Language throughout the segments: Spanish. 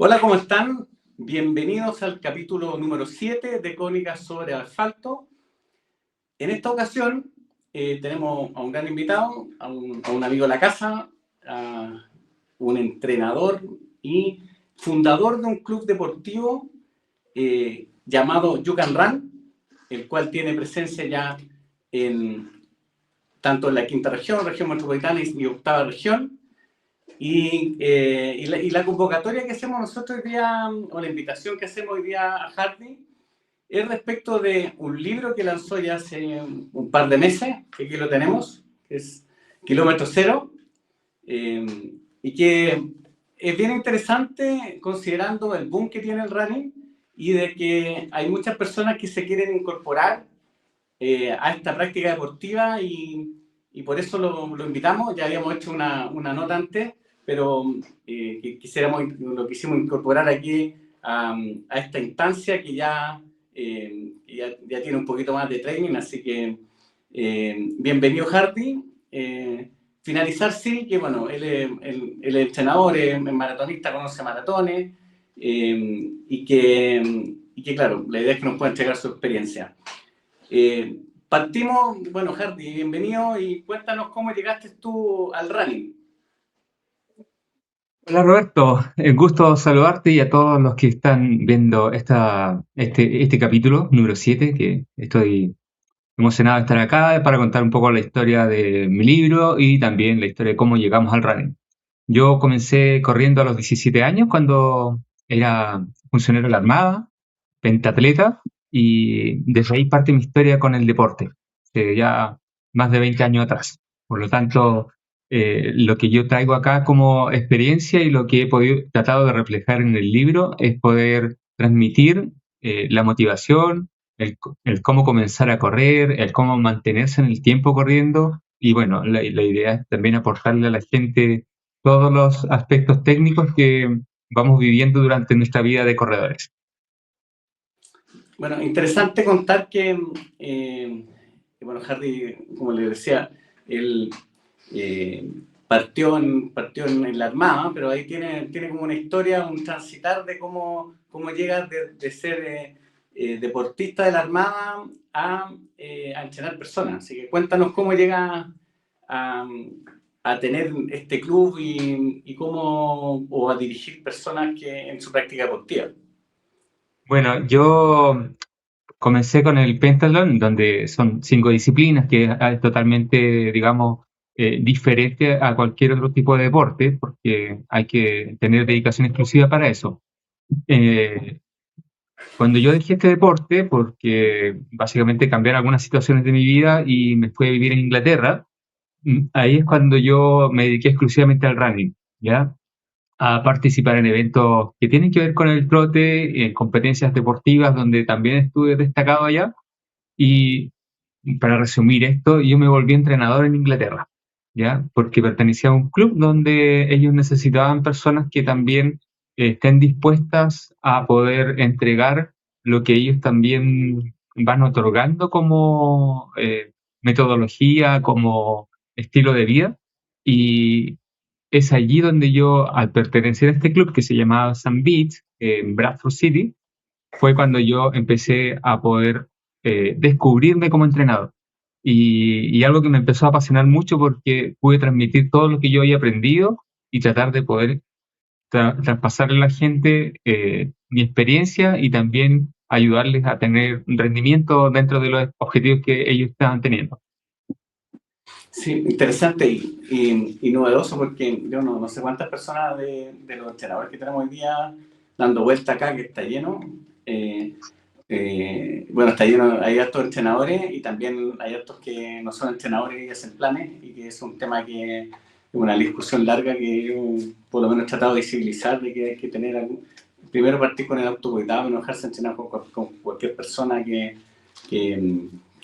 Hola, ¿cómo están? Bienvenidos al capítulo número 7 de Crónicas sobre Asfalto. En esta ocasión tenemos a un gran invitado, a un amigo de la casa, a un entrenador y fundador de un club deportivo llamado You Can Run, el cual tiene presencia ya tanto en la quinta región, región metropolitana y octava región. Y la convocatoria que hacemos nosotros hoy día, o la invitación que hacemos hoy día a Hardy, es respecto de un libro que lanzó ya hace un par de meses, que aquí lo tenemos, que es Kilómetro Cero, y que es bien interesante considerando el boom que tiene el running y de que hay muchas personas que se quieren incorporar a esta práctica deportiva y por eso lo invitamos. Ya habíamos hecho una nota antes, pero lo quisimos incorporar aquí a esta instancia que ya tiene un poquito más de training, así que bienvenido Hardy. Finalizar sí, que bueno, él es entrenador, es maratonista, conoce maratones y que claro, la idea es que nos pueda entregar su experiencia. Partimos, bueno, Hardy, bienvenido y cuéntanos cómo llegaste tú al running. Hola Roberto, el gusto saludarte y a todos los que están viendo este capítulo número 7, que estoy emocionado de estar acá para contar un poco la historia de mi libro y también la historia de cómo llegamos al running. Yo comencé corriendo a los 17 años cuando era funcionario de la Armada, pentatleta, y desde ahí parte mi historia con el deporte, ya más de 20 años atrás. Por lo tanto, lo que yo traigo acá como experiencia y lo que tratado de reflejar en el libro es poder transmitir la motivación, el cómo comenzar a correr, el cómo mantenerse en el tiempo corriendo. Y bueno, la idea es también aportarle a la gente todos los aspectos técnicos que vamos viviendo durante nuestra vida de corredores. Bueno, interesante contar bueno, Hardy, como le decía, él partió en la Armada, pero ahí tiene como una historia, un transitar de cómo llega de ser deportista de la Armada a entrenar personas. Así que cuéntanos cómo llega a, a tener este club o a dirigir personas en su práctica deportiva. Bueno, yo comencé con el pentathlon, donde son 5 disciplinas, que es totalmente, digamos, diferente a cualquier otro tipo de deporte, porque hay que tener dedicación exclusiva para eso. Eh, Cuando yo dejé este deporte, porque básicamente cambiaron algunas situaciones de mi vida y me fui a vivir en Inglaterra, ahí es cuando yo me dediqué exclusivamente al running, ¿ya? A participar en eventos que tienen que ver con el trote, en competencias deportivas donde también estuve destacado allá. Y para resumir esto, yo me volví entrenador en Inglaterra, ¿ya? Porque pertenecía a un club donde ellos necesitaban personas que también estén dispuestas a poder entregar lo que ellos también van otorgando como metodología, como estilo de vida. Y es allí donde yo, al pertenecer a este club que se llamaba St. Beat, en Bradford City, fue cuando yo empecé a poder descubrirme como entrenador. Y algo que me empezó a apasionar mucho porque pude transmitir todo lo que yo había aprendido y tratar de poder traspasarle a la gente mi experiencia y también ayudarles a tener un rendimiento dentro de los objetivos que ellos estaban teniendo. Sí, interesante y novedoso porque yo no sé cuántas personas de los entrenadores que tenemos hoy día dando vuelta acá, que está lleno. Bueno, está lleno, hay hartos entrenadores y también hay hartos que no son entrenadores y hacen planes y que es un tema que es una discusión larga que yo por lo menos he tratado de visibilizar de que hay que tener primero partir con el autocuidado y no dejarse entrenar con cualquier persona que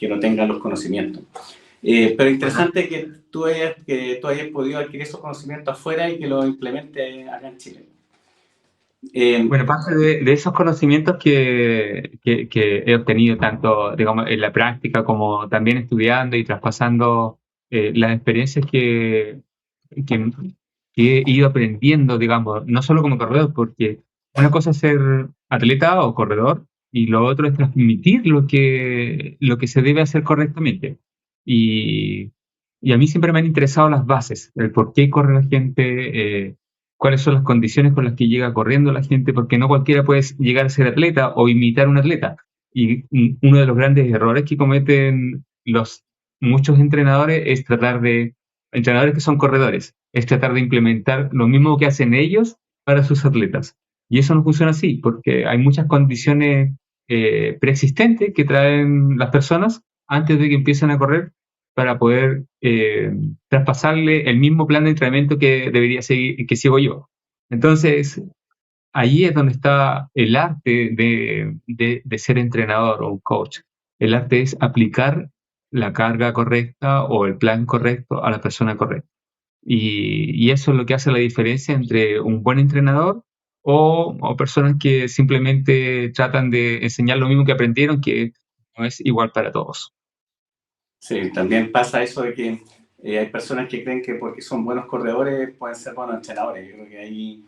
no tenga los conocimientos. Pero Bueno, interesante que tú hayas podido adquirir esos conocimientos afuera y que los implementes acá en Chile. Eh, Bueno, parte de esos conocimientos que he obtenido tanto, digamos, en la práctica como también estudiando y traspasando las experiencias que he ido aprendiendo, digamos, no solo como corredor, porque una cosa es ser atleta o corredor y lo otro es transmitir lo que se debe hacer correctamente. Y, y a mí siempre me han interesado las bases, el por qué corre la gente, cuáles son las condiciones con las que llega corriendo la gente, porque no cualquiera puede llegar a ser atleta o imitar a un atleta. Y uno de los grandes errores que cometen muchos entrenadores es entrenadores que son corredores, es tratar de implementar lo mismo que hacen ellos para sus atletas. Y eso no funciona así, porque hay muchas condiciones preexistentes que traen las personas antes de que empiecen a correr para poder traspasarle el mismo plan de entrenamiento que debería seguir, que sigo yo. Entonces, ahí es donde está el arte de ser entrenador o un coach. El arte es aplicar la carga correcta o el plan correcto a la persona correcta. Y eso es lo que hace la diferencia entre un buen entrenador o personas que simplemente tratan de enseñar lo mismo que aprendieron, que no es igual para todos. Sí, también pasa eso de que hay personas que creen que porque son buenos corredores pueden ser buenos entrenadores. Yo creo que ahí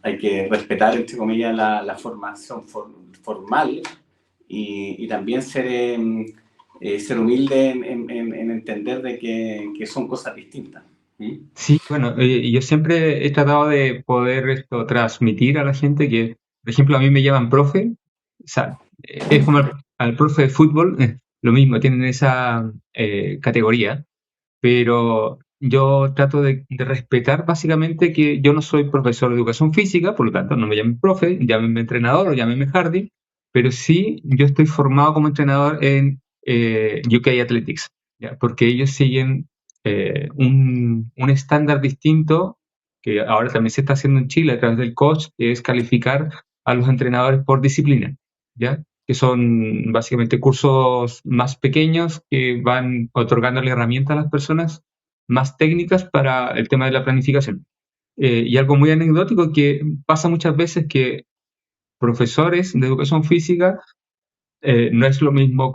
hay que respetar, entre comillas, la formación formal y también ser humilde en entender de que son cosas distintas. ¿Mm? Sí, bueno, yo siempre he tratado de poder esto transmitir a la gente que, por ejemplo, a mí me llaman profe, o sea, es como al profe de fútbol, lo mismo, tienen esa categoría, pero yo trato de respetar básicamente que yo no soy profesor de educación física, por lo tanto no me llamen profe, llámenme entrenador o llámenme Hardy, pero sí yo estoy formado como entrenador en UK Athletics, ¿ya? Porque ellos siguen un estándar distinto que ahora también se está haciendo en Chile a través del coach, que es calificar a los entrenadores por disciplina, ¿ya? Que son básicamente cursos más pequeños que van otorgándole herramientas a las personas más técnicas para el tema de la planificación. Y algo muy anecdótico que pasa muchas veces que profesores de educación física no es lo mismo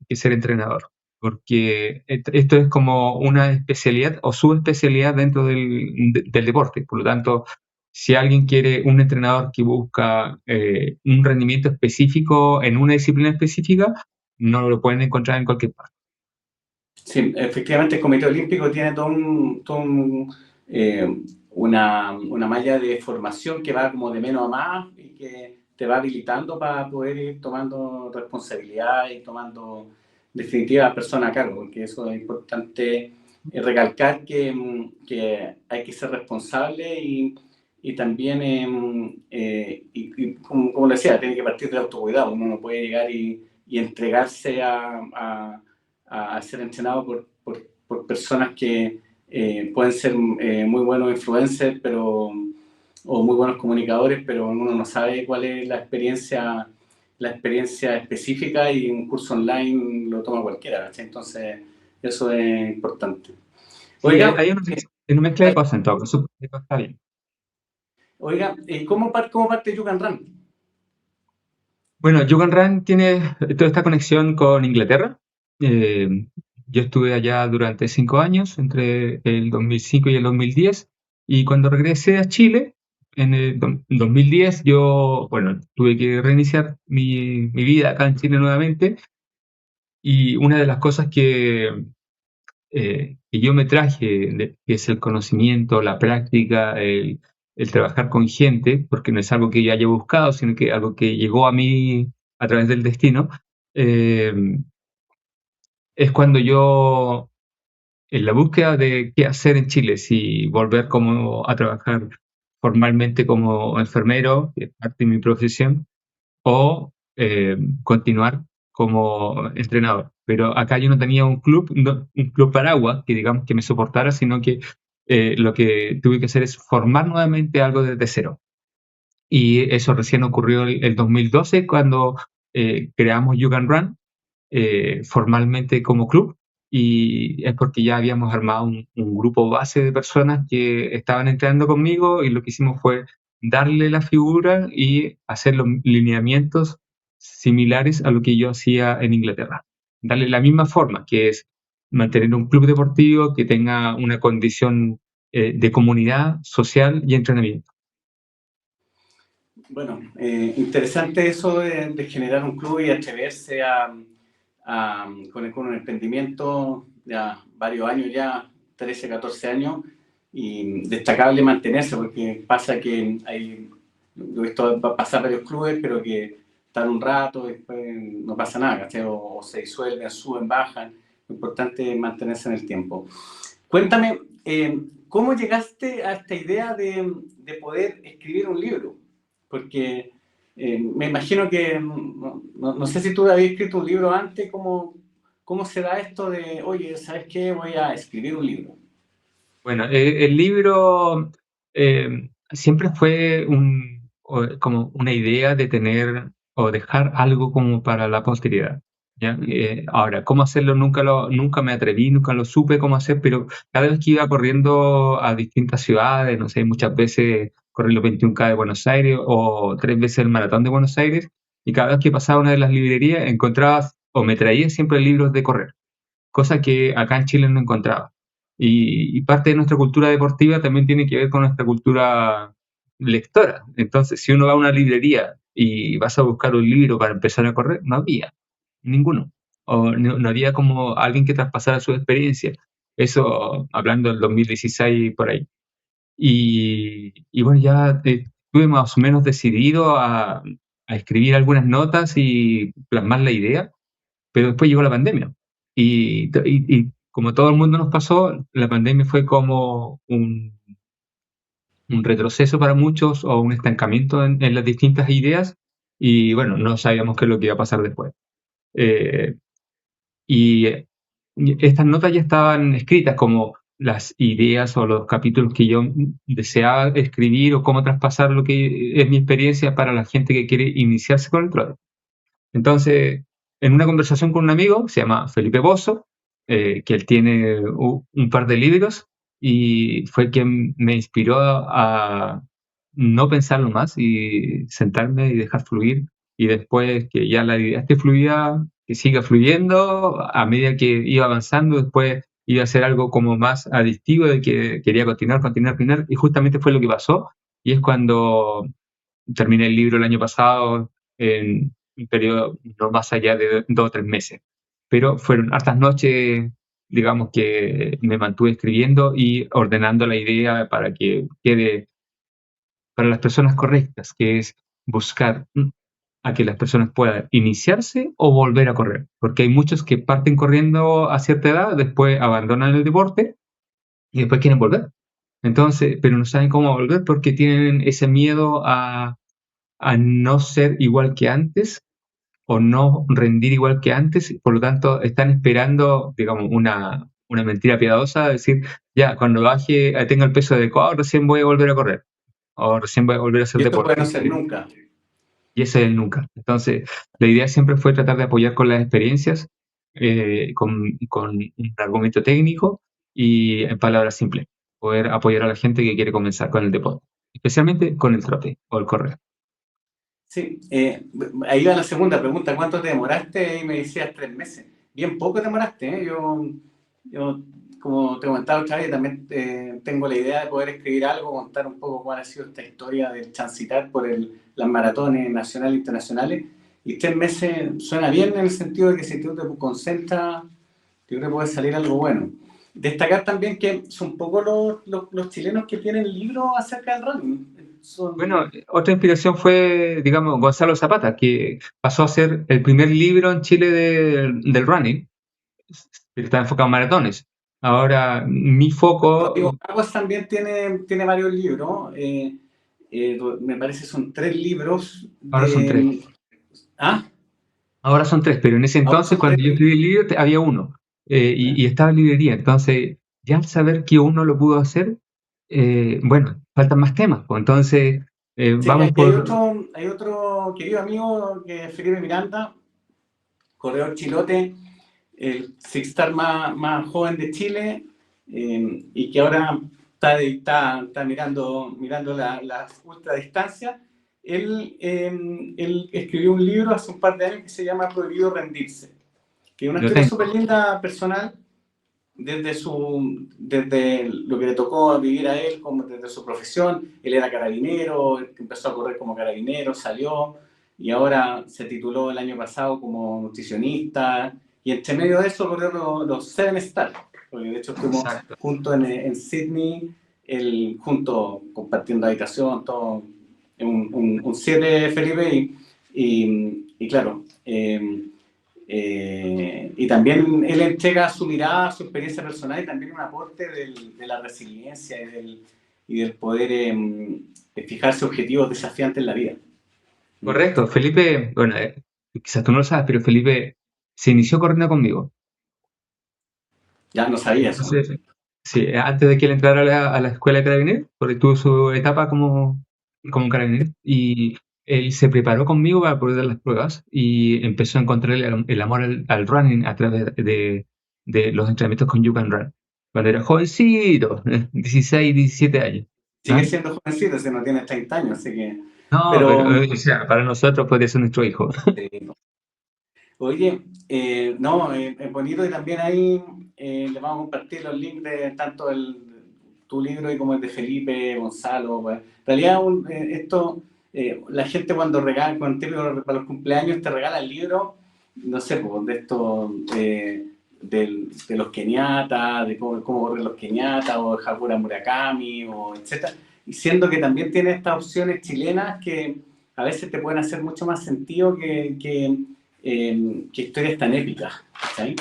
que ser entrenador, porque esto es como una especialidad o subespecialidad dentro del deporte. Por lo tanto, si alguien quiere un entrenador que busca un rendimiento específico en una disciplina específica, no lo pueden encontrar en cualquier parte. Sí, efectivamente el Comité Olímpico tiene eh, una malla de formación que va como de menos a más y que te va habilitando para poder ir tomando responsabilidad y tomando definitiva persona a cargo, porque eso es importante recalcar que hay que ser responsable y también, como le decía, tiene que partir de autocuidado, uno no puede llegar y entregarse a ser entrenado por personas que pueden ser muy buenos influencers o muy buenos comunicadores, pero uno no sabe cuál es la experiencia específica y un curso online lo toma cualquiera, ¿sí? Entonces eso es importante. Sí, Oiga, hay una mezcla de cosas en todo caso, eso está bien. oiga, ¿cómo parte You Can Run? Bueno, Jugan Run tiene toda esta conexión con Inglaterra. Eh, yo estuve allá durante 5 años, entre el 2005 y el 2010, y cuando regresé a Chile, en el 2010, yo, bueno, tuve que reiniciar mi vida acá en Chile nuevamente, y una de las cosas que yo me traje, que es el conocimiento, la práctica, el trabajar con gente, porque no es algo que yo haya buscado, sino que algo que llegó a mí a través del destino, eh, es cuando yo, en la búsqueda de qué hacer en Chile, si volver como a trabajar formalmente como enfermero, que es parte de mi profesión, o continuar como entrenador. Pero acá yo no tenía un club, un club paraguas que digamos que me soportara, sino que lo que tuve que hacer es formar nuevamente algo desde cero. Y eso recién ocurrió el 2012 cuando creamos You Can Run formalmente como club. Y es porque ya habíamos armado un grupo base de personas que estaban entrenando conmigo y lo que hicimos fue darle la figura y hacer los lineamientos similares a lo que yo hacía en Inglaterra. Darle la misma forma, que es mantener un club deportivo que tenga una condición de comunidad social y entrenamiento. Bueno, interesante eso de generar un club y atreverse con un emprendimiento ya varios años ya, 13, 14 años, y destacable mantenerse porque pasa que hay, yo he visto pasar varios clubes, pero que están un rato y después no pasa nada, ¿cachai? O se disuelven, suben, bajan. Lo importante es mantenerse en el tiempo. Cuéntame, ¿cómo llegaste a esta idea de poder escribir un libro? Porque me imagino que, no sé si tú habías escrito un libro antes, ¿cómo se da esto de, oye, ¿sabes qué? Voy a escribir un libro. Bueno, el libro siempre fue como una idea de tener o dejar algo como para la posteridad. ¿Ya? Ahora, ¿cómo hacerlo? Nunca me atreví, nunca lo supe cómo hacer, pero cada vez que iba corriendo a distintas ciudades, no sé, muchas veces corrí los 21K de Buenos Aires o 3 veces el Maratón de Buenos Aires, y cada vez que pasaba una de las librerías encontrabas o me traía siempre libros de correr, cosa que acá en Chile no encontraba. Y parte de nuestra cultura deportiva también tiene que ver con nuestra cultura lectora. Entonces, si uno va a una librería y vas a buscar un libro para empezar a correr, no había ninguno. O no había como alguien que traspasara su experiencia. Eso hablando del 2016 por ahí. Y bueno, ya estuve más o menos decidido a escribir algunas notas y plasmar la idea, pero después llegó la pandemia. Y como todo el mundo nos pasó, la pandemia fue como un retroceso para muchos o un estancamiento en las distintas ideas y bueno, no sabíamos qué es lo que iba a pasar después. Eh, y estas notas ya estaban escritas como las ideas o los capítulos que yo deseaba escribir o cómo traspasar lo que es mi experiencia para la gente que quiere iniciarse con el trote. Entonces, en una conversación con un amigo, se llama Felipe Bozo, que él tiene un par de libros y fue quien me inspiró a no pensarlo más y sentarme y dejar fluir. Y después que ya la idea esté fluida, que siga fluyendo, a medida que iba avanzando, después iba a ser algo como más adictivo, de que quería continuar, continuar, continuar. Y justamente fue lo que pasó. Y es cuando terminé el libro el año pasado en un periodo no más allá de 2 o 3 meses. Pero fueron hartas noches, digamos, que me mantuve escribiendo y ordenando la idea para que quede para las personas correctas, que es buscar a que las personas puedan iniciarse o volver a correr. Porque hay muchos que parten corriendo a cierta edad, después abandonan el deporte y después quieren volver. Entonces, pero no saben cómo volver porque tienen ese miedo a no ser igual que antes o no rendir igual que antes, por lo tanto están esperando, digamos, una mentira piadosa, decir, ya, cuando baje, tenga el peso adecuado, recién voy a volver a correr, o recién voy a volver a hacer Y esto puede deporte. no ser nunca. Y ese es el nunca. Entonces, la idea siempre fue tratar de apoyar con las experiencias, con un argumento técnico y en palabras simples, poder apoyar a la gente que quiere comenzar con el deporte, especialmente con el trote o el correr. Sí, ahí va la segunda pregunta. ¿Cuánto te demoraste? Y me decías 3 meses. Bien poco te demoraste, ¿eh? Yo, como te comentaba otra vez, también tengo la idea de poder escribir algo, contar un poco cuál ha sido esta historia del transitar por las maratones nacionales e internacionales. Y 3 meses suena bien en el sentido de que si tú te concentras, yo creo que puede salir algo bueno. Destacar también que son pocos los chilenos que tienen libros acerca del running. Bueno, Son, otra inspiración fue, digamos, Gonzalo Zapata, que pasó a ser el primer libro en Chile del running, que está enfocado en maratones. Ahora, mi Rodrigo foco, Aguas también tiene varios libros. Me parece son 3 libros ahora son tres. de... ¿Ah? Ahora son tres, pero en ese Ahora entonces, son tres cuando yo libros. escribí el libro, había uno, y estaba en librería. Entonces, ya al saber que uno lo pudo hacer, bueno, faltan más temas, pues. Entonces, Sí, vamos y hay por... otro querido amigo que es Felipe Miranda, corredor chilote, el six-star más joven de Chile, y que ahora está mirando las ultradistancias. Él escribió un libro hace un par de años que se llama Prohibido rendirse, que es una Lo historia súper tengo. linda, personal, desde lo que le tocó vivir a él, como desde su profesión. Él era carabinero, empezó a correr como carabinero, salió y ahora se tituló el año pasado como nutricionista. Y entre medio de eso corrió los Seven Stars, porque de hecho estuvimos Exacto. juntos en Sydney, juntos compartiendo habitación, todo, un 7 Felipe, y claro, y también él entrega su mirada, su experiencia personal y también un aporte de la resiliencia y del poder fijarse objetivos desafiantes en la vida. Correcto. Felipe, bueno, quizás tú no lo sabes, pero Felipe se inició corriendo conmigo. Ya no sabía eso. Entonces, sí, antes de que él entrara a la escuela de carabineros, porque tuvo su etapa como carabinero, y él se preparó conmigo para poder dar las pruebas y empezó a encontrar el amor al running a través de los entrenamientos con You Can Run. Cuando era jovencito, 16, 17 años. Sigue ¿Ah? siendo jovencito, si no tiene 30 años, así que... No, pero Pero, o sea, para nosotros puede ser nuestro hijo. oye, no, es bonito y también ahí le vamos a compartir los links de tanto tu libro y como el de Felipe, Gonzalo. Pues. En realidad, la gente cuando regala, para los cumpleaños te regala el libro, no sé, pues, de estos, de los keniatas, de cómo corren los keniatas, o de Hakuna Murakami, o etcétera. Y siendo que también tiene estas opciones chilenas que a veces te pueden hacer mucho más sentido que historias tan épicas, ¿sí?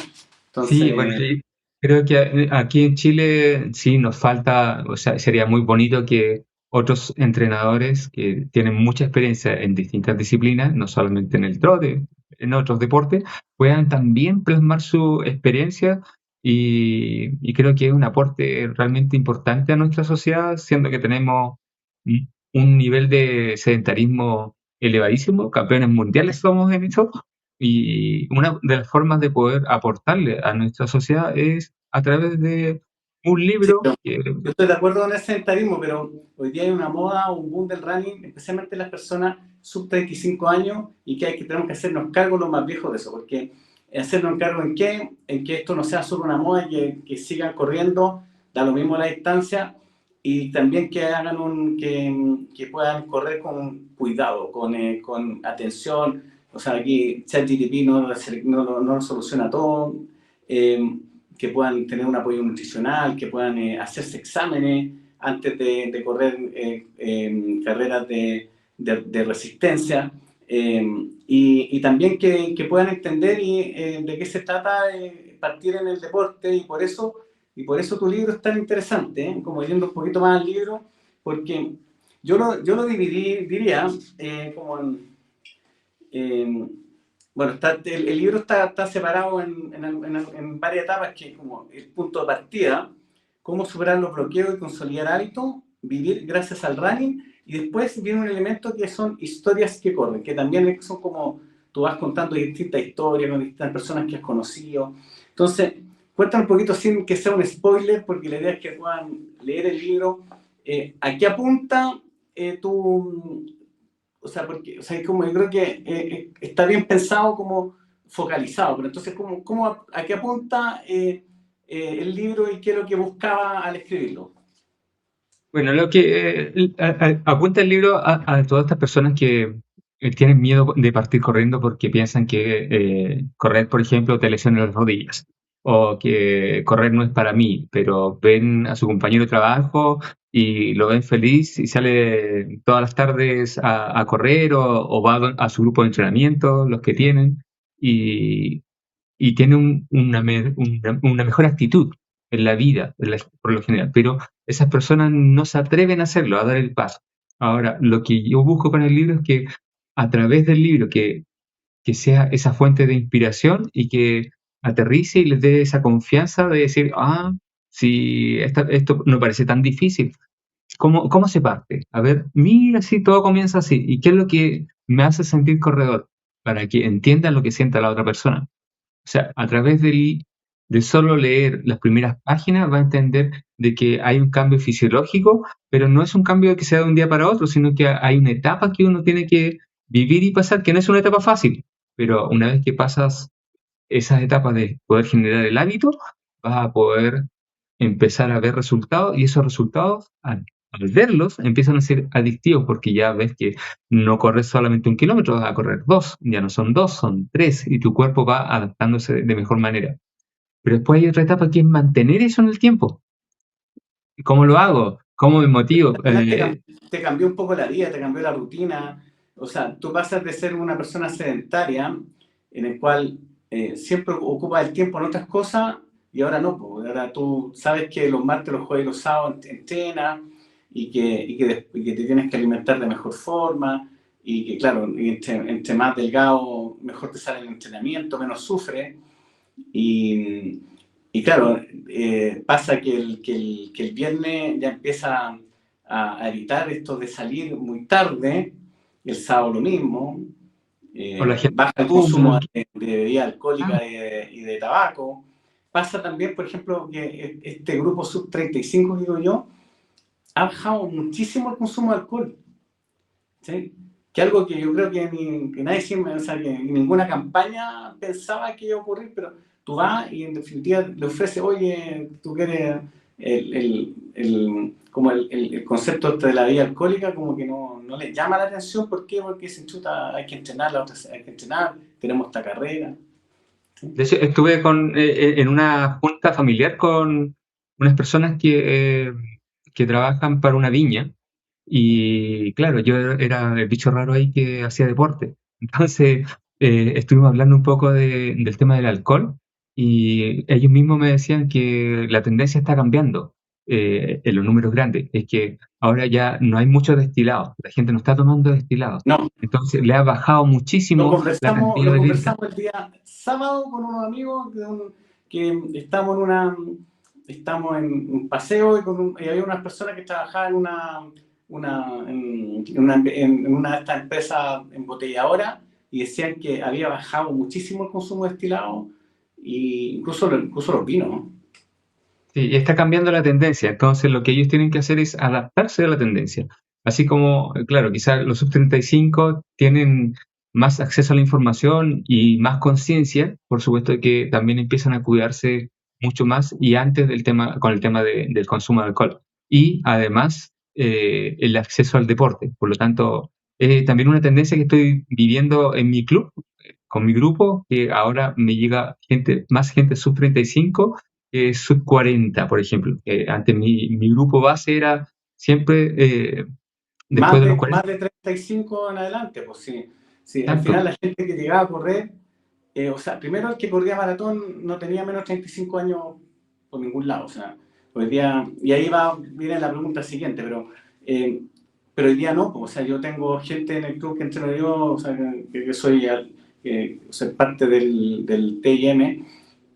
Sí, bueno, Entonces, y creo que aquí en Chile sí nos falta, o sea, sería muy bonito que otros entrenadores que tienen mucha experiencia en distintas disciplinas, no solamente en el trote, en otros deportes, puedan también plasmar su experiencia y creo que es un aporte realmente importante a nuestra sociedad, siendo que tenemos un nivel de sedentarismo elevadísimo, campeones mundiales somos en eso, y una de las formas de poder aportarle a nuestra sociedad es a través de un sí, libro que, yo estoy de acuerdo con ese sedentarismo, pero hoy día hay una moda, un boom del running, especialmente las personas sub 35 años, y tenemos que hacernos cargo los más viejos de eso, porque hacernos cargo en que esto no sea solo una moda, que sigan corriendo, da lo mismo la distancia, y también que que puedan correr con cuidado, con atención. O sea, aquí ChatGPT no soluciona todo. Eh, que puedan tener un apoyo nutricional, que puedan hacerse exámenes antes de correr carreras de resistencia, y también que puedan entender de qué se trata partir en el deporte, y por eso tu libro es tan interesante, como yendo un poquito más al libro, porque yo lo diría como en, bueno, el libro está separado en varias etapas, que es como el punto de partida, cómo superar los bloqueos y consolidar hábitos, vivir gracias al running, y después viene un elemento que son historias que corren, que también son como tú vas contando distintas historias con distintas personas que has conocido. Entonces, cuéntame un poquito sin que sea un spoiler, porque la idea es que puedan leer el libro. ¿A qué apunta tu, o sea, como yo creo que está bien pensado como focalizado, pero entonces, ¿a qué apunta el libro y qué es lo que buscaba al escribirlo? bueno, lo que apunta el libro a todas estas personas que tienen miedo de partir corriendo porque piensan que correr, por ejemplo, te lesiona las rodillas, o que correr no es para mí, pero ven a su compañero de trabajo y lo ven feliz y sale todas las tardes a correr, o va a su grupo de entrenamiento, los que tienen, y, y tiene una mejor actitud en la vida, por lo general, pero esas personas no se atreven a hacerlo, a dar el paso. Ahora, lo que yo busco con el libro es que a través del libro que sea esa fuente de inspiración y que aterrice y les dé esa confianza de decir, si esto no parece tan difícil, ¿cómo se parte? A ver, mira, si todo comienza así, ¿y qué es lo que me hace sentir corredor? Para que entiendan lo que sienta la otra persona. O sea, a través de solo leer las primeras páginas va a entender de que hay un cambio fisiológico, pero no es un cambio que sea de un día para otro, sino que hay una etapa que uno tiene que vivir y pasar, que no es una etapa fácil, pero una vez que pasas esas etapas de poder generar el hábito, vas a poder empezar a ver resultados y esos resultados, al verlos, empiezan a ser adictivos porque ya ves que no corres solamente 1 kilómetro, vas a correr 2, ya no son 2, son 3 y tu cuerpo va adaptándose de mejor manera. Pero después hay otra etapa que es mantener eso en el tiempo. ¿Cómo lo hago? ¿Cómo me motivo? Al final te cambió un poco la vida, te cambió la rutina. O sea, tú pasas de ser una persona sedentaria, en el cual siempre ocupa el tiempo en otras cosas, y ahora no. Pues, ahora tú sabes que los martes, los jueves y los sábados entrenas, y que te tienes que alimentar de mejor forma, y que, claro, entre más delgado, mejor te sale el entrenamiento, menos sufres. Y, y claro, pasa que el viernes ya empieza a evitar esto de salir muy tarde, el sábado lo mismo, O la gente baja el fuma. consumo de bebida alcohólica y de tabaco. Pasa también, por ejemplo, que este grupo sub-35, digo yo, ha bajado muchísimo el consumo de alcohol. ¿Sí? Que algo que yo creo que nadie siempre, o sea, que ninguna campaña pensaba que iba a ocurrir, pero tú vas y en definitiva le ofreces, oye, tú quieres como el concepto de la vida alcohólica, como que no le llama la atención. ¿Por qué? Porque se chuta, hay que entrenar, hay que entrenar, tenemos esta carrera. ¿Sí? De hecho, estuve en una junta familiar con unas personas que trabajan para una viña y claro, yo era el bicho raro ahí que hacía deporte. Entonces, estuvimos hablando un poco del tema del alcohol y ellos mismos me decían que la tendencia está cambiando en los números grandes. Es que ahora ya no hay mucho destilado, la gente no está tomando destilado. No, Entonces, le ha bajado Lo muchísimo la conversamos, cantidad lo de venta. conversamos el día sábado con unos amigos que estamos en un paseo y había unas personas que trabajaban en una de estas empresas embotelladoras y decían que había bajado muchísimo el consumo de destilado e incluso los vinos, ¿no? Sí, y está cambiando la tendencia, entonces lo que ellos tienen que hacer es adaptarse a la tendencia. Así como, claro, quizás los sub-35 tienen más acceso a la información y más conciencia, por supuesto que también empiezan a cuidarse mucho más y antes con el tema del consumo de alcohol. Y además, el acceso al deporte. Por lo tanto, también una tendencia que estoy viviendo en mi club, con mi grupo, que ahora me llega más gente sub-35 sub-40, por ejemplo. Antes mi grupo base era siempre después Más de los de, 40. más de 35 en adelante, pues sí. Sí, al Tanto. final la gente que llegaba a correr, o sea, primero el que corría maratón no tenía menos de 35 años por ningún lado. O sea, hoy día, y ahí viene la pregunta siguiente, eh, pero hoy día no. Pues, o sea, yo tengo gente en el club que entreno yo, o sea, que soy parte del TIM,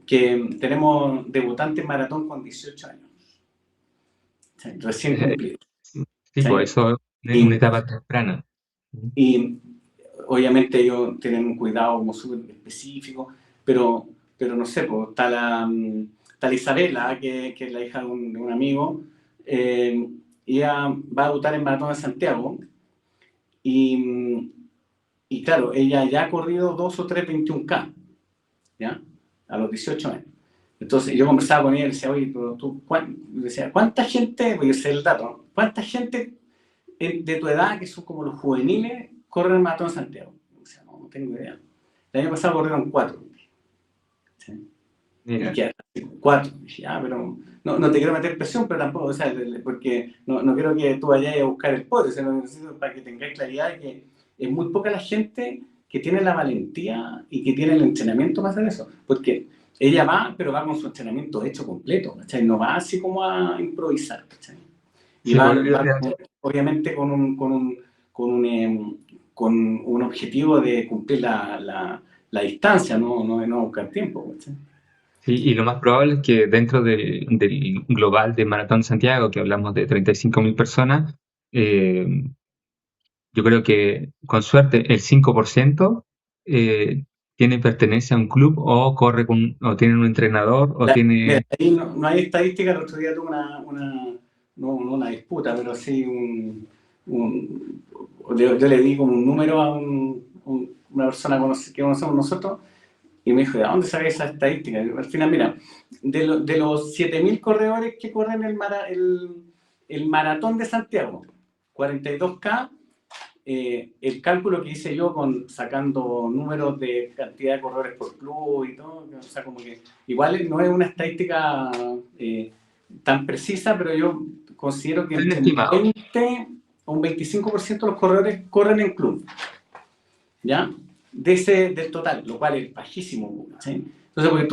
que tenemos debutantes en maratón con 18 años, ¿sí? Recién eh, cumplidos. sí, pues ¿Sí? eso es una Y, etapa temprana. y obviamente ellos tienen un cuidado como súper específico, pero no sé, pues, está la Isabela, que es la hija de un amigo, y ella va a debutar en Maratón de Santiago, y, y claro, ella ya ha corrido 2 o 3 21K, ¿ya? A los 18 años. Entonces yo conversaba con ella y decía, oye, pero tú, decía, ¿cuánta gente, voy a hacer el dato, ¿no? ¿Cuánta gente de tu edad, que son como los juveniles, corren el Maratón de Santiago? O sea, no tengo idea. El año pasado corrieron 4. ¿Sí? Y Mira, que 4. Dije, pero no te quiero meter presión, pero tampoco, o sea, porque no quiero que tú vayas a buscar el podio, sino necesito para que tengáis claridad de que es muy poca la gente que tiene la valentía y que tiene el entrenamiento para hacer eso. Porque ella va, pero va con su entrenamiento hecho completo, ¿cachai? No va así como a improvisar, ¿cachai? Y sí, va, pues, va obviamente con un objetivo de cumplir la distancia, no buscar tiempo, ¿cachai? sí, y lo más probable es que dentro del global de Maratón Santiago, que hablamos de 35.000 personas, eh, yo creo que con suerte el 5% tiene pertenencia a un club o corre o tiene un entrenador o Mira, tiene. ahí no hay estadística. El otro día tuve no una disputa, pero sí yo le di como un número a una persona que conocemos nosotros, Y me dijo, ¿de dónde sacas esa estadística? Y al final, mira, de los 7.000 corredores que corren el maratón de Santiago, 42K, el cálculo que hice yo sacando números de cantidad de corredores por club y todo, o sea, como que igual no es una estadística tan precisa, pero yo considero que Un entre un estimado. 20 o un 25% de los corredores corren en club, ¿ya? Del total, lo cual es bajísimo, ¿sí? Entonces, porque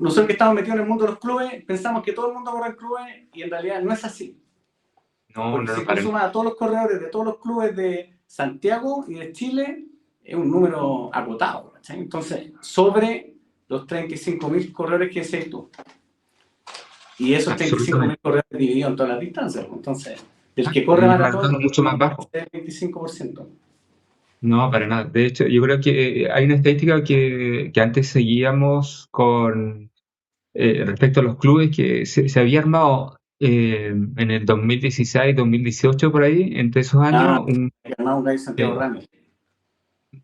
nosotros que estamos metidos en el mundo de los clubes, pensamos que todo el mundo corre en clubes y en realidad no es así. No, Porque no, no, si tú para nada. sumas a todos los corredores de todos los clubes de Santiago y de Chile, es un número acotado, ¿cachai? Entonces, sobre los 35.000 corredores que decís tú. Y esos 35.000 Absolutamente. corredores divididos en todas las distancias. Entonces, del que Exacto. corre El maratón, maratón es mucho más bajo. es el 25%. No, para nada. De hecho, yo creo que hay una estadística que antes seguíamos con respecto a los clubes que se había armado en el 2016, 2018 por ahí, entre esos Ah, años, Armado Gay Santiago eh, Ramos.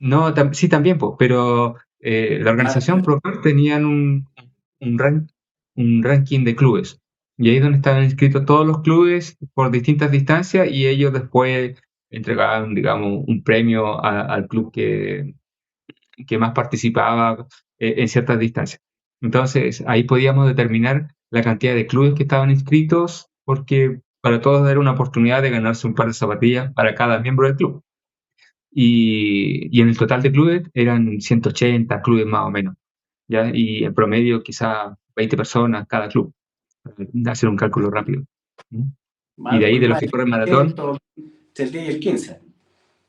no, sí también, pues, pero la organización Más, Procar tenían un, rank- un ranking de clubes y ahí es donde estaban inscritos todos los clubes por distintas distancias y ellos después entregaban, digamos, un premio al club que más participaba en ciertas distancias. Entonces, ahí podíamos determinar la cantidad de clubes que estaban inscritos, porque para todos era una oportunidad de ganarse un par de zapatillas para cada miembro del club. Y en el total de clubes eran 180 clubes más o menos, ¿ya? Y en promedio quizá 20 personas cada club, para hacer un cálculo rápido. ¿Mm? Y de ahí pues de los más que corren el maratón, 10, el 10 y el 15. ¿Sí?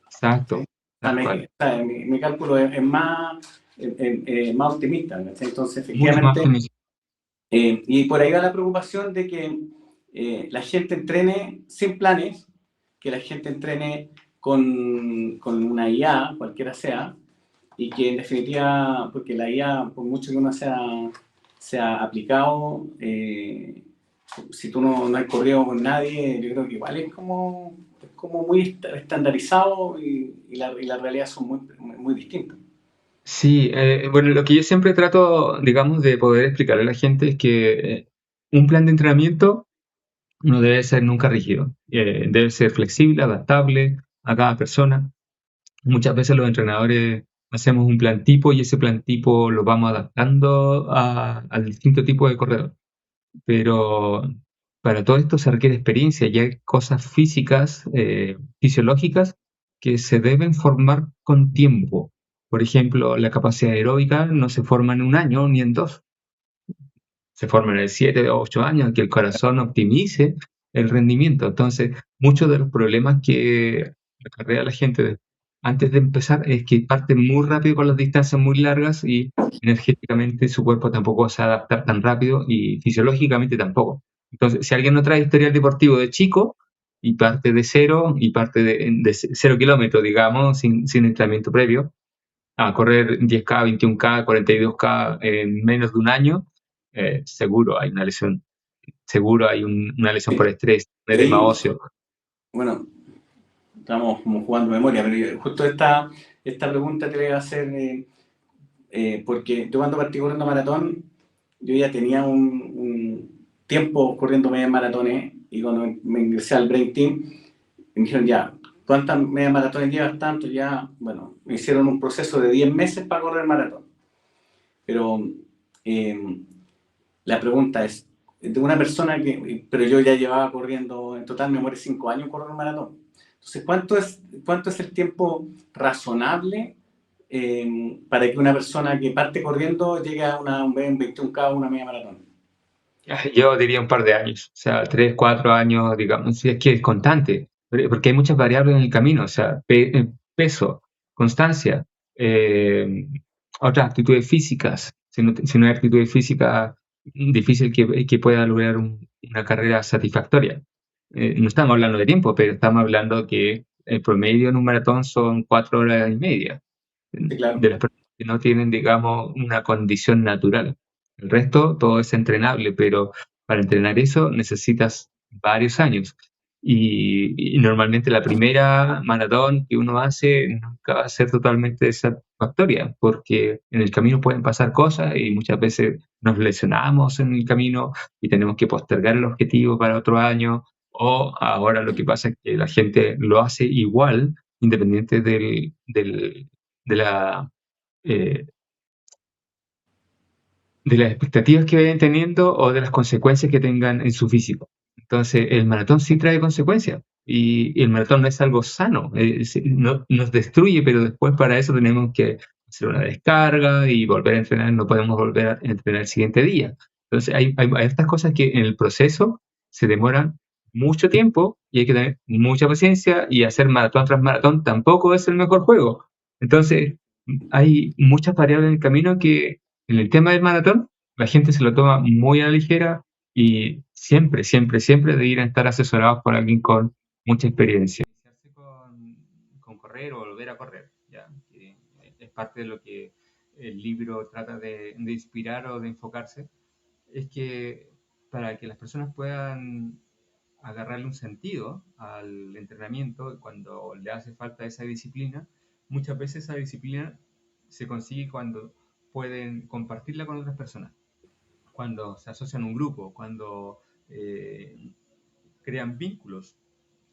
exacto, O sea, tal cual. o sea, mi cálculo es más optimista, ¿sí? Entonces, Mucho más efectivamente, optimista. y por ahí va la preocupación de que la gente entrene sin planes, que la gente entrene con una IA, cualquiera sea, y que en definitiva, porque la IA, por mucho que uno sea aplicado, si tú no has corrido con nadie, yo creo que igual es como muy estandarizado y la realidad son muy distintas. Sí, bueno, lo que yo siempre trato, digamos, de poder explicarle a la gente es que un plan de entrenamiento no debe ser nunca rígido, debe ser flexible, adaptable a cada persona. Muchas veces los entrenadores hacemos un plan tipo y ese plan tipo lo vamos adaptando al distinto tipo de corredor. Pero para todo esto se requiere experiencia y hay cosas físicas, fisiológicas, que se deben formar con tiempo. Por ejemplo, la capacidad aeróbica no se forma en un año ni en dos, se forma en 7 o 8 años, que el corazón optimice el rendimiento. Entonces, muchos de los problemas que acarrea la gente antes de empezar es que parte muy rápido con las distancias muy largas y energéticamente su cuerpo tampoco se va a adaptar tan rápido y fisiológicamente tampoco. Entonces, si alguien no trae historial deportivo de chico y parte de cero y parte de 0 kilómetros, digamos, sin entrenamiento previo, a correr 10K, 21K, 42K en menos de un año, seguro hay una lesión, seguro hay una lesión por estrés, un Y edema ahí, óseo. bueno, estamos como jugando memoria, pero justo esta pregunta te la iba a hacer, porque yo cuando partí corriendo maratón, yo ya tenía un tiempo corriendo medias maratones y cuando me ingresé al Brain Team, me dijeron ya, ¿cuántas medias maratones llevas tanto? Ya, bueno, me hicieron un proceso de 10 meses para correr maratón. Pero eh, la pregunta es, de una persona pero yo ya llevaba corriendo, en total me muere 5 años correr un maratón. Entonces, ¿cuánto es el tiempo razonable para que una persona que parte corriendo llegue a un 21K o una media maratón? Yo diría un par de años, o sea, 3, 4 años, digamos, si es que es constante, porque hay muchas variables en el camino, o sea, peso, constancia, eh, otras actitudes físicas. Si no hay actitudes físicas, difícil que pueda lograr una carrera satisfactoria. No estamos hablando de tiempo, pero estamos hablando que el promedio en un maratón son 4 horas y media Sí, claro. de las personas que no tienen, digamos, una condición natural. El resto, todo es entrenable, pero para entrenar eso necesitas varios años. y normalmente la primera maratón que uno hace nunca va a ser totalmente satisfactoria, porque en el camino pueden pasar cosas y muchas veces nos lesionamos en el camino y tenemos que postergar el objetivo para otro año, o ahora lo que pasa es que la gente lo hace igual, independiente de la eh, de las expectativas que vayan teniendo o de las consecuencias que tengan en su físico. Entonces, el maratón sí trae consecuencias y el maratón no es algo sano, nos destruye, pero después para eso tenemos que hacer una descarga y volver a entrenar, no podemos volver a entrenar el siguiente día. Entonces, hay estas cosas que en el proceso se demoran mucho tiempo y hay que tener mucha paciencia y hacer maratón tras maratón tampoco es el mejor juego. Entonces, hay muchas variables en el camino que en el tema del maratón, la gente se lo toma muy a la ligera y siempre, siempre, siempre deberían estar asesorados por alguien con mucha experiencia. Con correr o volver a correr, ¿ya? Que es parte de lo que el libro trata de inspirar o de enfocarse, es que para que las personas puedan agarrarle un sentido al entrenamiento cuando le hace falta esa disciplina, muchas veces esa disciplina se consigue cuando pueden compartirla con otras personas, cuando se asocian a un grupo, cuando eh, crean vínculos,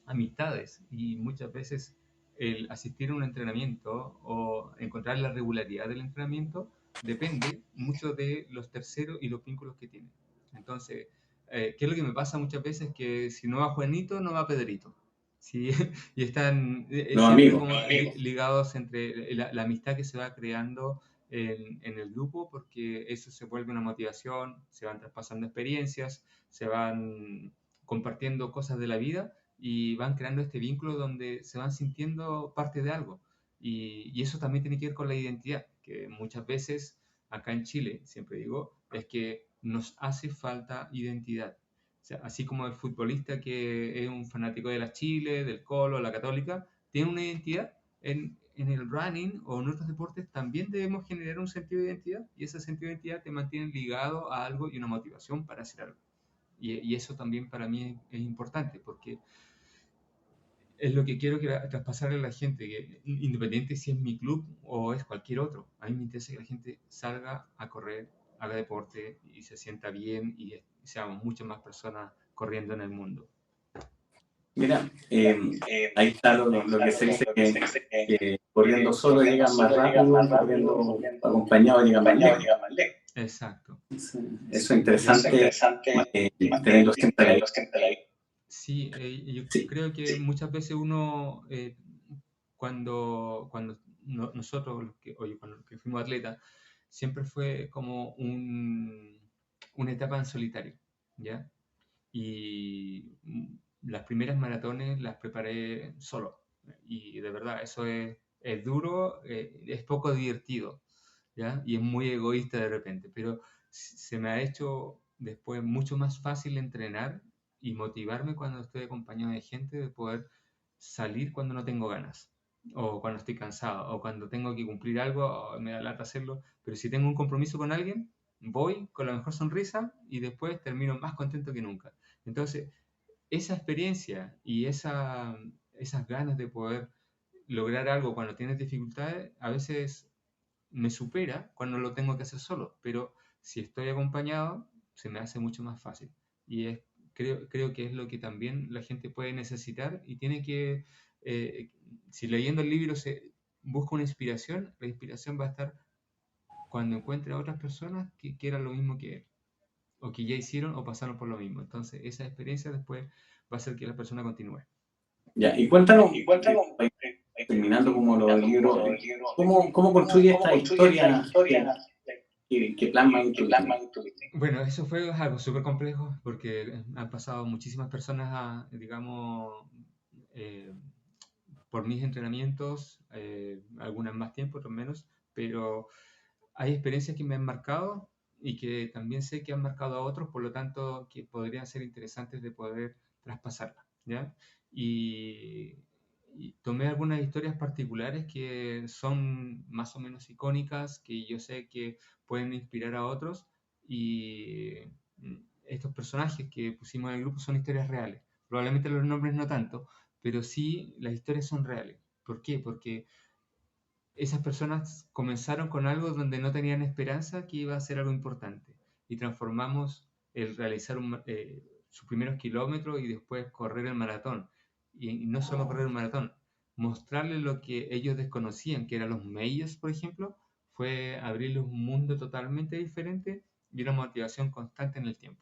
amistades y muchas veces el asistir a un entrenamiento o encontrar la regularidad del entrenamiento depende mucho de los terceros y los vínculos que tienen. Entonces, ¿qué es lo que me pasa muchas veces? Que si no va Juanito, no va Pedrito. ¿Sí? Y están Los siempre amigos. como ligados entre la amistad que se va creando en el grupo, porque eso se vuelve una motivación, se van traspasando experiencias, se van compartiendo cosas de la vida y van creando este vínculo donde se van sintiendo parte de algo. Y eso también tiene que ver con la identidad, que muchas veces acá en Chile, siempre digo, es que nos hace falta identidad. O sea, así como el futbolista que es un fanático de la Chile, del Colo, la Católica, tiene una identidad, en el running o en otros deportes también debemos generar un sentido de identidad y ese sentido de identidad te mantiene ligado a algo y una motivación para hacer algo. Y eso también para mí es importante porque es lo que quiero traspasarle a la gente, que independiente si es mi club o es cualquier otro, a mí me interesa que la gente salga a correr, haga deporte y se sienta bien y seamos muchas más personas corriendo en el mundo. Mira, ahí está lo que se dice que corriendo solo llegan más rápido, corriendo acompañado llegan más lejos. Exacto. Eso es Sí, interesante tenerlo siempre ahí. Sí, yo Sí, creo que muchas veces uno, cuando nosotros, oye, cuando los que fuimos atletas, siempre fue como una etapa en solitario, ¿ya? Y las primeras maratones las preparé solo. Y de verdad, eso es duro, es poco divertido, ¿ya? Y es muy egoísta de repente, pero se me ha hecho después mucho más fácil entrenar y motivarme cuando estoy acompañado de gente, de poder salir cuando no tengo ganas, o cuando estoy cansado, o cuando tengo que cumplir algo, me da lata hacerlo, pero si tengo un compromiso con alguien, voy con la mejor sonrisa y después termino más contento que nunca. Entonces, esa experiencia y esas ganas de poder lograr algo cuando tienes dificultades, a veces me supera cuando lo tengo que hacer solo, pero si estoy acompañado, se me hace mucho más fácil. Y creo que es lo que también la gente puede necesitar y tiene que, eh, si leyendo el libro se busca una inspiración, la inspiración va a estar cuando encuentre a otras personas que quieran lo mismo que él, o que ya hicieron o pasaron por lo mismo. Entonces, esa experiencia después va a hacer que la persona continúe. ya. Y cuéntanos, terminando como lo del libro, ¿cómo construye esta historia que plasma en tu libro? Bueno, eso fue algo súper complejo porque han pasado muchísimas personas, digamos, eh, por mis entrenamientos, algunas más tiempo, otras menos, pero hay experiencias que me han marcado y que también sé que han marcado a otros, por lo tanto, que podrían ser interesantes de poder traspasarlas, ¿ya? Y, y tomé algunas historias particulares que son más o menos icónicas, que yo sé que pueden inspirar a otros y estos personajes que pusimos en el grupo son historias reales. probablemente los nombres no tanto, pero sí las historias son reales. ¿Por qué? Porque esas personas comenzaron con algo donde no tenían esperanza que iba a ser algo importante y transformamos el realizar sus primeros kilómetros y después correr el maratón. Y no solo correr el maratón, mostrarles lo que ellos desconocían, que eran los medios, por ejemplo, fue abrirles un mundo totalmente diferente y una motivación constante en el tiempo.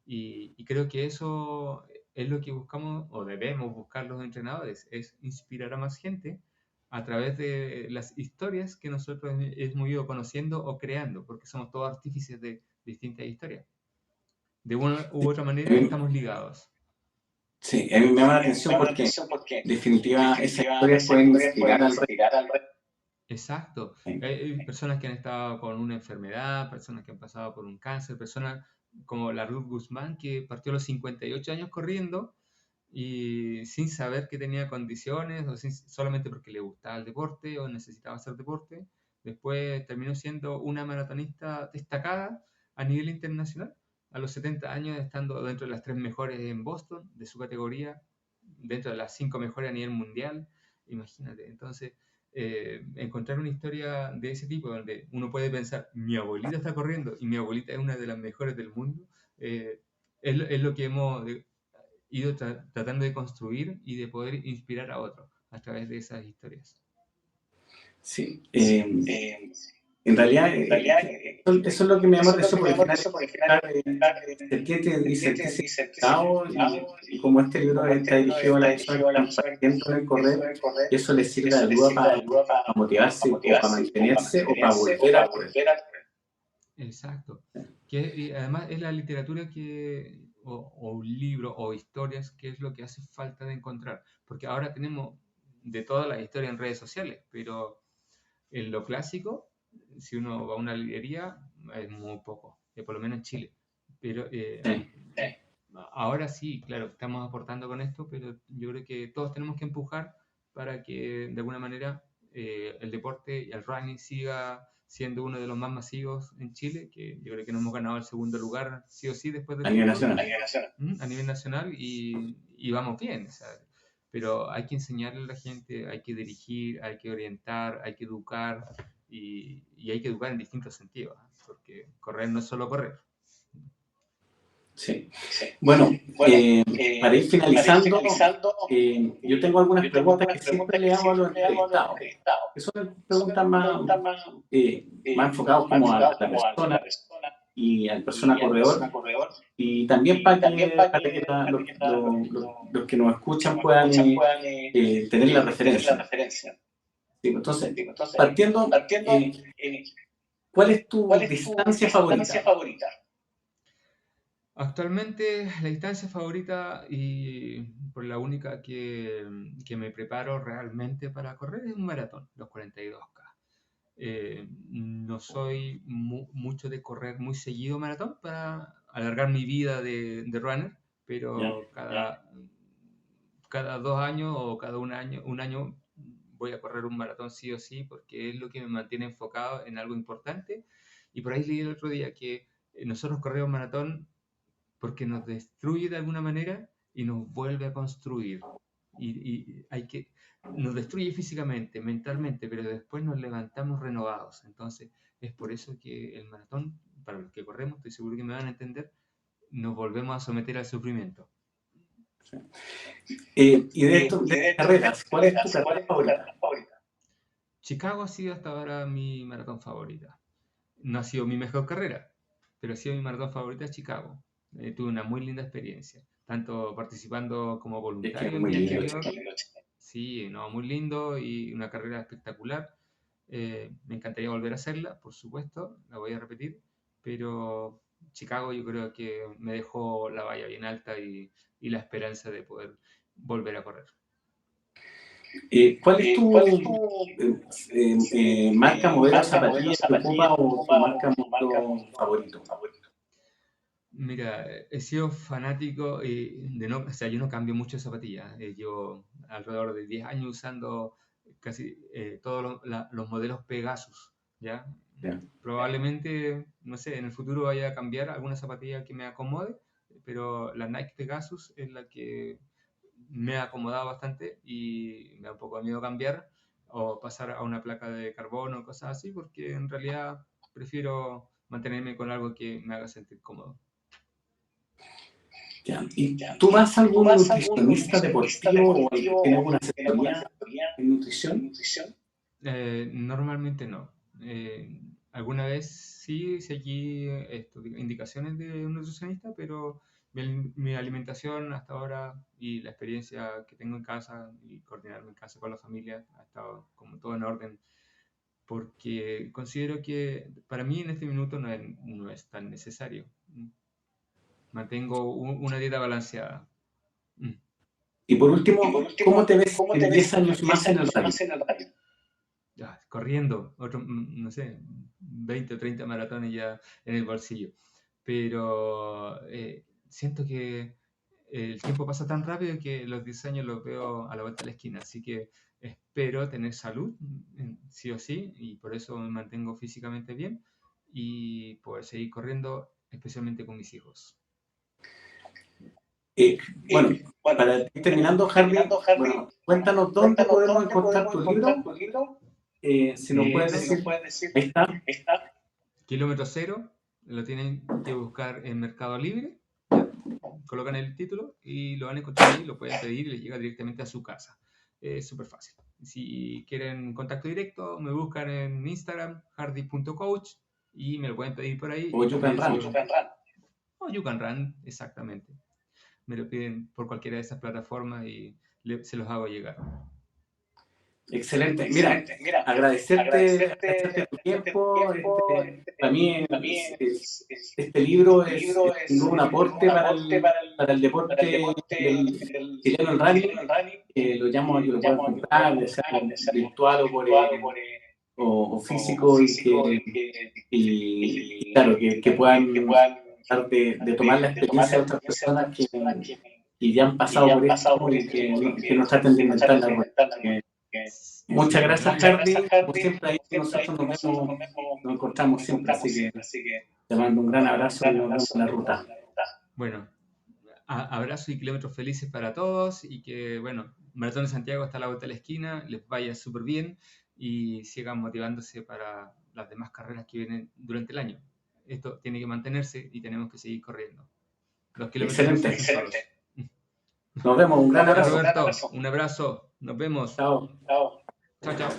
Y creo que eso es lo que buscamos o debemos buscar los entrenadores, es inspirar a más gente a través de las historias que nosotros hemos ido conociendo o creando, porque somos todos artífices de distintas historias. De una u otra manera estamos ligados. Sí, a mí me llama la atención porque, en definitiva, esas historias pueden inspirar al resto. Exacto. Hay personas que han estado con una enfermedad, personas que han pasado por un cáncer, personas como la Ruth Guzmán, que partió a los 58 años corriendo y sin saber que tenía condiciones, o solamente porque le gustaba el deporte o necesitaba hacer deporte. Después terminó siendo una maratonista destacada a nivel internacional, a los 70 años estando dentro de las 3 mejores en Boston, de su categoría, dentro de las 5 mejores a nivel mundial. Imagínate, entonces, encontrar una historia de ese tipo, donde uno puede pensar, mi abuelita está corriendo y mi abuelita es una de las mejores del mundo, es lo que hemos ido tratando de construir y de poder inspirar a otros a través de esas historias. Sí, en realidad, eso es lo que me llama la atención, porque al final sentirte y sentirse identificado, y como este libro está dirigido a las personas que están partiendo en el correr, y eso les sirve de ayuda para motivarse, o para mantenerse, o para volver a correr. Exacto. Y además es la literatura o un libro o historias que es lo que hace falta de encontrar, porque ahora tenemos de todas las historias en redes sociales, pero en lo clásico, si uno va a una librería, es muy poco, por lo menos en Chile. Pero ahora sí, claro, estamos aportando con esto, pero yo creo que todos tenemos que empujar para que de alguna manera el deporte y el running siga siendo uno de los más masivos en Chile, que yo creo que nos hemos ganado el segundo lugar, sí o sí, después del a nivel fútbol, nacional. a nivel nacional, y vamos bien, ¿sabes? Pero hay que enseñarle a la gente, hay que dirigir, hay que orientar, hay que educar, y hay que educar en distintos sentidos, porque correr no es solo correr. Sí. Bueno, para ir finalizando, yo tengo algunas preguntas que siempre le hago a los entrevistados, que son preguntas más enfocadas como a la persona y al persona corredor, y también para que los que nos escuchan puedan tener la referencia. Sí, entonces, partiendo, ¿cuál es tu distancia favorita? Actualmente la distancia favorita y por la única que me preparo realmente para correr es un maratón, los 42K. No soy mucho de correr muy seguido maratón para alargar mi vida de runner, pero cada 2 años o cada un año voy a correr un maratón sí o sí, porque es lo que me mantiene enfocado en algo importante. Y por ahí leí el otro día que nosotros corremos maratón porque nos destruye de alguna manera y nos vuelve a construir. Y nos destruye físicamente, mentalmente, pero después nos levantamos renovados. Entonces, es por eso que el maratón, para los que corremos, estoy seguro que me van a entender, nos volvemos a someter al sufrimiento. Y de carreras, ¿cuál es tu carrera favorita? Chicago ha sido hasta ahora mi maratón favorita. No ha sido mi mejor carrera, pero ha sido mi maratón favorita Chicago. Tuve una muy linda experiencia, tanto participando como voluntario el día anterior. Sí, no, muy lindo y una carrera espectacular. Me encantaría volver a hacerla, por supuesto, la voy a repetir, pero Chicago yo creo que me dejó la valla bien alta y la esperanza de poder volver a correr. ¿Cuál es tu marca, modelo, zapatilla que ocupa, o tu marca, modelo favorito? Mira, he sido fanático o sea, yo no cambio mucho de zapatillas. Llevo alrededor de 10 años usando casi todos los modelos Pegasus, ¿ya? Yeah. Probablemente, no sé, en el futuro vaya a cambiar alguna zapatilla que me acomode, pero la Nike Pegasus es la que me ha acomodado bastante y me da un poco de miedo cambiar o pasar a una placa de carbono o cosas así, porque en realidad prefiero mantenerme con algo que me haga sentir cómodo. Ya. ¿Y tú vas a algún nutricionista deportivo o tienes alguna asesoría en nutrición? Normalmente no. Alguna vez sí seguí indicaciones de un nutricionista, pero mi alimentación hasta ahora y la experiencia que tengo en casa y coordinarme en casa con la familia ha estado como todo en orden, porque considero que para mí en este minuto no es tan necesario. Mantengo una dieta balanceada. Y por último, ¿cómo te ves en 10 años más en el rally? Corriendo, no sé, 20 o 30 maratones ya en el bolsillo. Pero siento que el tiempo pasa tan rápido que los 10 años los veo a la vuelta de la esquina. Así que espero tener salud, sí o sí, y por eso me mantengo físicamente bien y poder seguir corriendo, especialmente con mis hijos. Bueno, para ir terminando, Harvey, bueno, cuéntanos dónde podemos encontrar tu libro. Si nos puedes decir, ahí está. Kilómetro Cero, lo tienen que buscar en Mercado Libre, colocan el título y lo van a encontrar ahí, lo pueden pedir y les llega directamente a su casa. Es súper fácil. Si quieren contacto directo, me buscan en Instagram, hardy.coach, y me lo pueden pedir por ahí. O You Can Run. O You Can Run, exactamente. Me lo piden por cualquiera de esas plataformas y se los hago llegar. Excelente. Mira, agradecerte tu tiempo. Para mí este libro es un aporte para el deporte chileno, el rally. Lo llamo a que lo puedan comprar, ya sea virtual o físico, y claro, que puedan tratar de tomar la experiencia de otras personas que ya han pasado por esto y que nos traten de inventar la rueda. Muchas gracias, Hardy. Como siempre, ahí nosotros nos encontramos siempre, así que te mando un gran abrazo y nos vemos en la ruta. Bueno, abrazo y kilómetros felices para todos y que, bueno, Maratón de Santiago está a la vuelta de la esquina, les vaya súper bien y sigan motivándose para las demás carreras que vienen durante el año. Esto tiene que mantenerse y tenemos que seguir corriendo. Los kilómetros Excelente. Nos vemos, un gran abrazo. Roberto, un abrazo, nos vemos. Chao. Chao, chao.